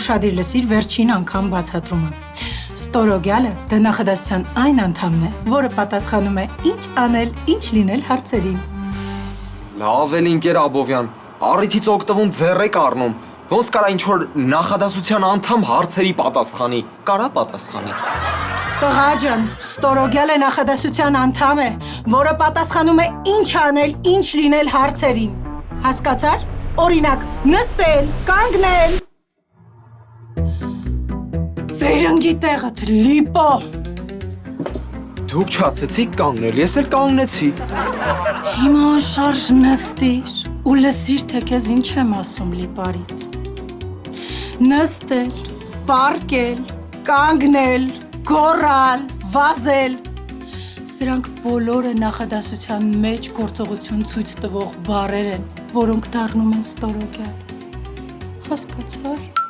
ուշադիր լսիր վերջին անգամ բացատրումը։ Ստորոգյալը դա նախադասության այն անդամն է, որը պատասխանում է ինչ անել, ինչ լինել հարցերին։ Լավ էլ ինկեր Աբովյան, առիթից օգտվում ձեռ եք առնում։ Ոնց կարա ինչ-որ նախադասության անդամ հարցերի պատասխանի, կարա պատասխանի։ Տղա ջան, ստորոգյալը նախադասության անդամ է, որը պատասխանում է ինչ անել, ինչ լինել հարցերին։ Հասկացար։ Օրինակ, նստել, կանգնել։ Վերընկի տեղդ, լիպո։ Դուք չասեցիք կանգնել, ես էլ կանգնեցի։ Հիմա շարժ նստիր ու լսիր, թե քեզ ինչ եմ ասում լիպարիտ։ Նստել, պարկել, կանգնել, գոռալ, վազել։ Սրանք բոլորը նախադասության մեջ գործողություն ցույց տվող բառեր են, որոնք դառնում են ստորոգյալ։ Հասկացար։